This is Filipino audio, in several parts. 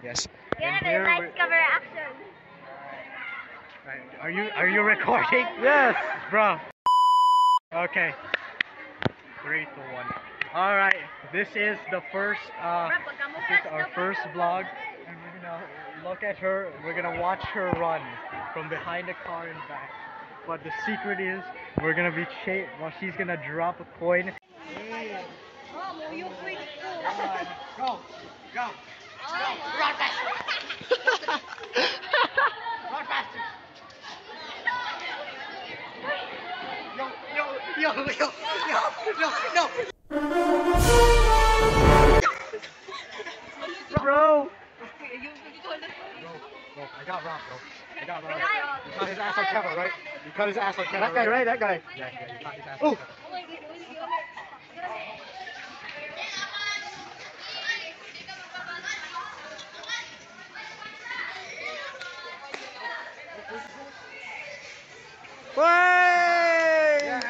Yes. Yeah, And the here lights cover action. right. Are you recording? Yes. Bro. Okay. 3, 2, 1. All right. This is the first. This is our first vlog, and we're gonna look at her. We're gonna watch her run from behind the car and back. But the secret is we're gonna be well, she's gonna drop a coin. Hey. One. Go. Go. Run faster! Run faster! No! Bro! Bro, I got Rob, bro. I got Rob. You cut his ass on camera, right? You cut his ass on camera. That guy, right? That guy. Yeah, you cut his ass on camera. Way!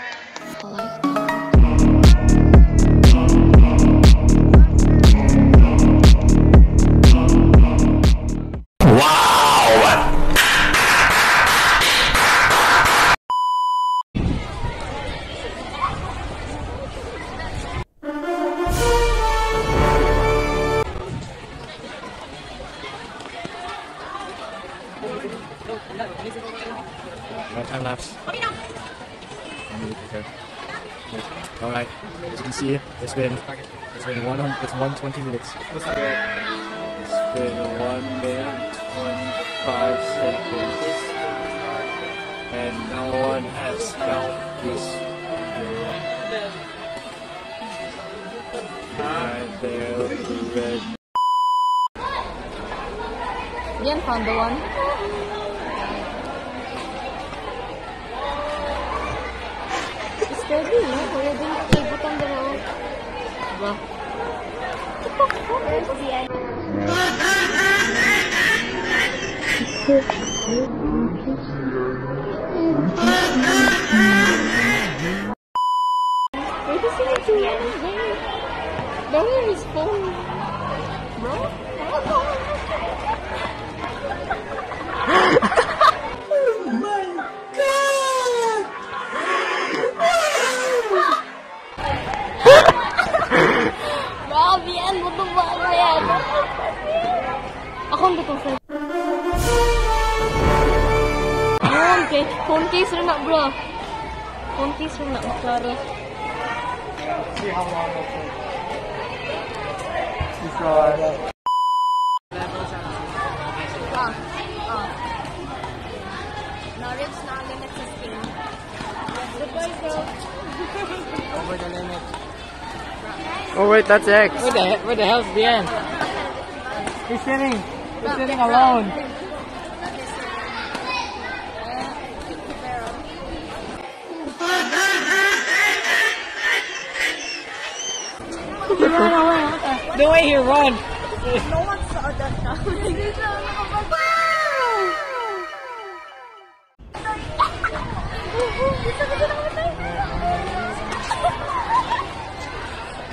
No time lapse. Alright, as you can see, it's been 120 minutes. It's been 1 minute 25 seconds, and no one has helped this. And they're red. Yan, found the one. Steady, no? Kaya din ikot ang dalawa. Diba? There's the end. Wait, is it too long? Bro, his phone. Bro? Grabe yan, buto ba yan? Ako ang buto sa... Okay, phone case rin na bro. Phone case rin na, klaro. See how long it'll take. Now it's not limit to spin. Goodbye, bro. Over the limit. Oh wait, that's X. Where the hell's the end? He's sitting alone. Run away. The way he run. No one saw that now.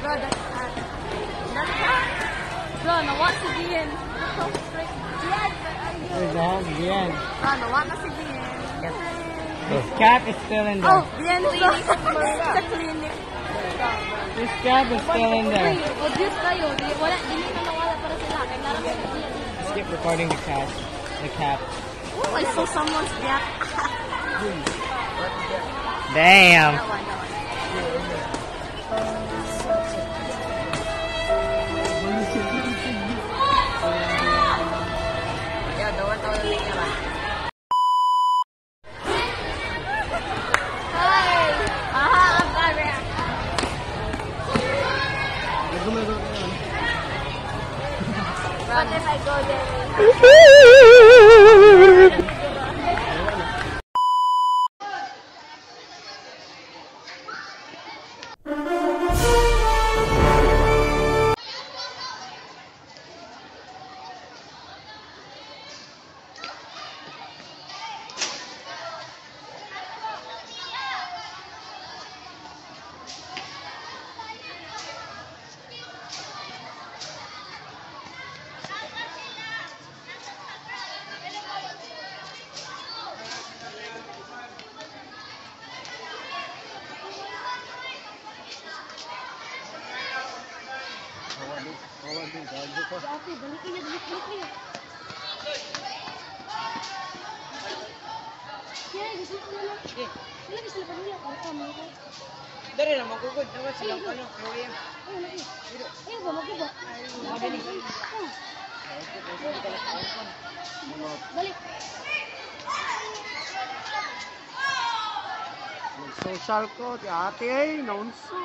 Bro, that's hot. That's hot. Bro, no, what's the end? Where the hell's the end? Bro, no, what na si Bien? His cap is still in there. Oh, Bien sa clinic. His cap is still in there. Obvious kayo. Wala, dili na nawala para sila. Skip recording the cap. The cap. Oh, I saw someone's gap. Damn. That one. Yeah, the one that was Hi! Aha, I'm back. What if I go there? Dari na magugod naman silang ano, program. Balik. Social ko, di ate ay, naunsa.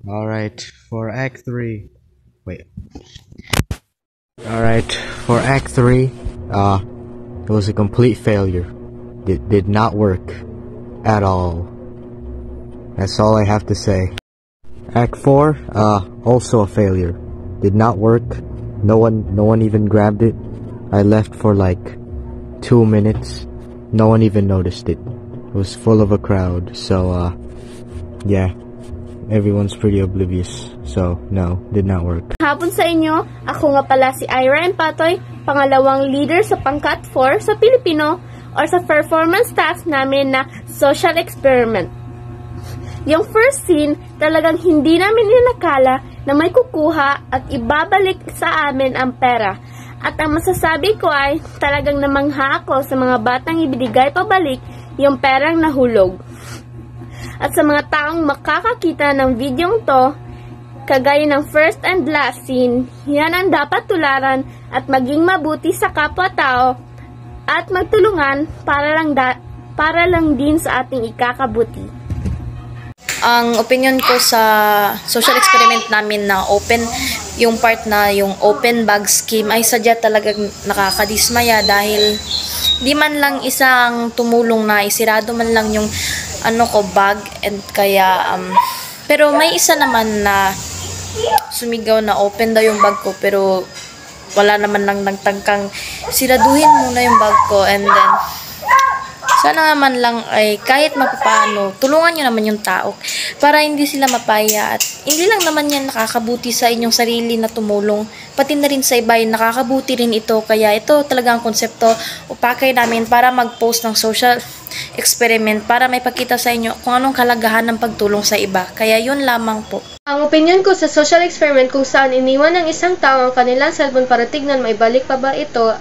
Alright, for Act 3. Wait. Alright, for Act 3, it was a complete failure. It did not work at all. That's all I have to say. Act 4, also a failure. Did not work. No one even grabbed it. I left for like 2 minutes. No one even noticed it. It was full of a crowd, so yeah. Everyone's pretty oblivious. So, no, did not work. Hapon sa inyo, ako nga pala si Ira Empatoy, pangalawang leader sa pangkat 4 sa Pilipino or sa performance staff namin na social experiment. Yung first scene, talagang hindi namin inakala na may kukuha at ibabalik sa amin ang pera. At ang masasabi ko ay talagang namangha ako sa mga batang ibinigay pabalik yung perang nahulog. At sa mga taong makakakita ng videong to, kagaya ng first and last scene, yan ang dapat tularan at maging mabuti sa kapwa-tao at magtulungan para lang din sa ating ikakabuti. Ang opinion ko sa social experiment namin na open, yung part na yung open bag scheme ay sadya talagang nakakadismaya dahil di man lang isang tumulong na isirado man lang yung bag and kaya pero may isa naman na sumigaw na open daw yung bag ko pero wala naman lang nagtangkang siraduhin muna yung bag ko and then sana naman lang ay kahit mapapaano tulungan nyo naman yung tao para hindi sila mapaya at hindi lang naman yan nakakabuti sa inyong sarili na tumulong pati na rin sa iba nakakabuti rin ito kaya ito talagang konsepto upakay namin para mag-post ng social experiment para may pakita sa inyo kung anong kalagahan ng pagtulong sa iba. Kaya yun lamang po. Ang opinion ko sa social experiment kung saan iniwan ng isang tao ang kanilang cellphone para tignan maibalik pa ba ito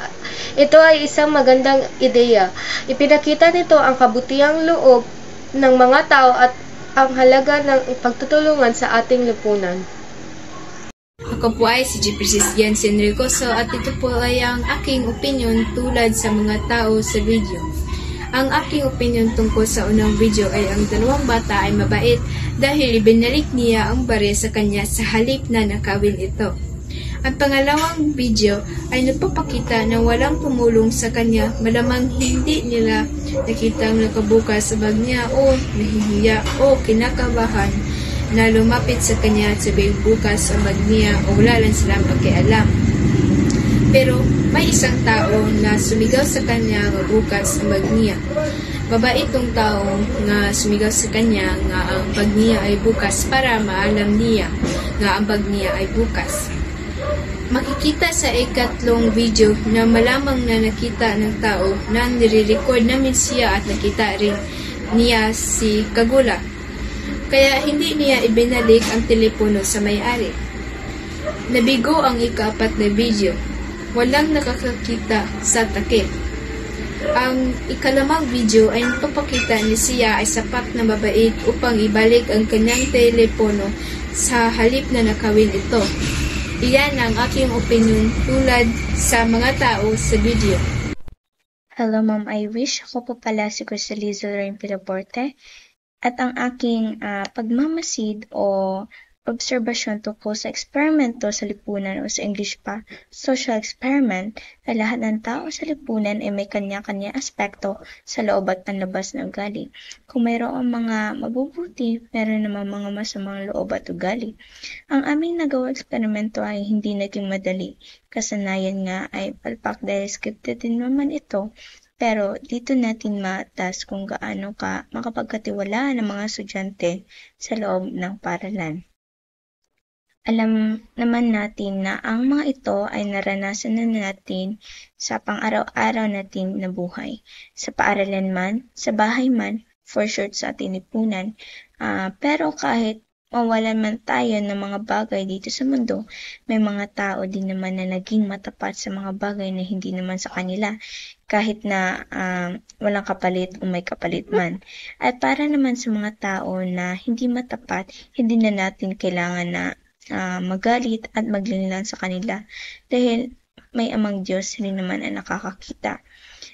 ay isang magandang ideya. Ipinakita nito ang kabutiang loob ng mga tao at ang halaga ng pagtutulungan sa ating lipunan. Ako po ay si G. Jensen Ricoso at ito po ay ang aking opinion tulad sa mga tao sa video. Ang aking opinion tungkol sa unang video ay ang dalawang bata ay mabait dahil ibinalik niya ang bare sa kanya sa halip na nakawin ito. Ang pangalawang video ay nagpapakita na walang tumulong sa kanya, malamang hindi nila nakitang nakabukas sa bag niya o nahihiya o kinakabahan na lumapit sa kanya at sabing bukas ang bag niya o wala lang silang pakialam. Pero may isang tao na sumigaw sa kanya nga bukas ang bag niya. Babae itong tao nga sumigaw sa kanya nga ang bag niya ay bukas para maalam niya nga ang bag niya ay bukas. Makikita sa ikatlong video na malamang na nakita ng tao na nire-record namin siya at nakita rin niya si Kagula. Kaya hindi niya ibinalik ang telepono sa may-ari. Nabigo ang ika-4 na video. Walang nakakakita sa takip. Ang ikalamang video ay napapakita ni siya ay sapat na mabait upang ibalik ang kanyang telepono sa halip na nakawin ito. Iyan ang aking opinion tulad sa mga tao sa video. Hello Ma'am Irish, ako po pala si Cristaliza Lorraine Pilaporte at ang aking pagmamasid o obserbasyon tungkol sa eksperimento sa lipunan o sa English pa, social experiment, ay lahat ng tao sa lipunan ay may kanya-kanya aspekto sa loob at panlabas na ugali. Kung mayroong mga mabubuti, meron naman mga masamang loob at ugali. Ang aming nagawa eksperimento ay hindi naging madali. Kasanayan nga ay palpak dahil scripted din naman ito. Pero dito natin matas kung gaano ka makapagkatiwalaan ng mga estudyante sa loob ng paaralan. Alam naman natin na ang mga ito ay naranasan na natin sa pang-araw-araw natin na buhay. Sa paaralan man, sa bahay man, for sure sa ating lipunan. Pero kahit mawalan man tayo ng mga bagay dito sa mundo, may mga tao din naman na naging matapat sa mga bagay na hindi naman sa kanila, kahit na walang kapalit o may kapalit man. At para naman sa mga tao na hindi matapat, hindi na natin kailangan na magalit at maglinlang sa kanila dahil may amang Diyos rin naman ang nakakakita.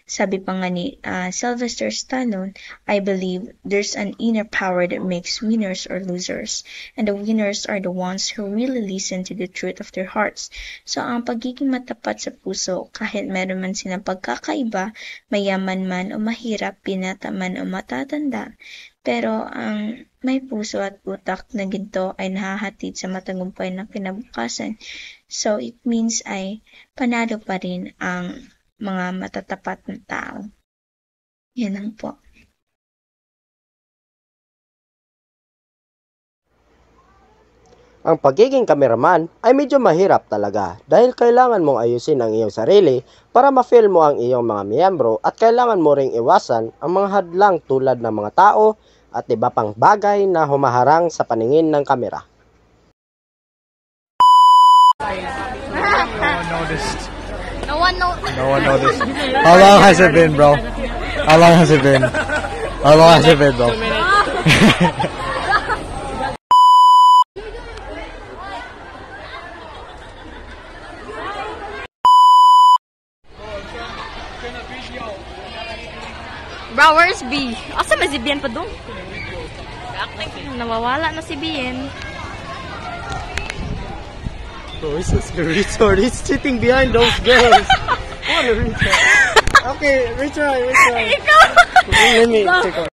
Sabi pa nga ni Sylvester Stallone, I believe there's an inner power that makes winners or losers, and the winners are the ones who really listen to the truth of their hearts. So ang pagiging matapat sa puso, kahit meron man silang pagkakaiba, mayaman man o mahirap, binata man o matatanda, pero ang may puso at utak na ginto ay nahahatid sa matagumpay ng kinabukasan. So it means ay panalo pa rin ang mga matatapat na tao. Yan lang po. Ang pagiging kameraman ay medyo mahirap talaga dahil kailangan mong ayusin ang iyong sarili para ma-film mo ang iyong mga miyembro at kailangan mo ring iwasan ang mga hadlang tulad ng mga tao at iba pang bagay na humaharang sa paningin ng kamera. No one noticed. How long has it been, bro? How long has it been? How long has it been, bro? Bro, where's B? Asa may si Bien pa doon? Nawawala na si Bien. Bro, he's just a retard. He's sitting behind those girls. What a retard. Okay, retry. Ikaw! Let me take off.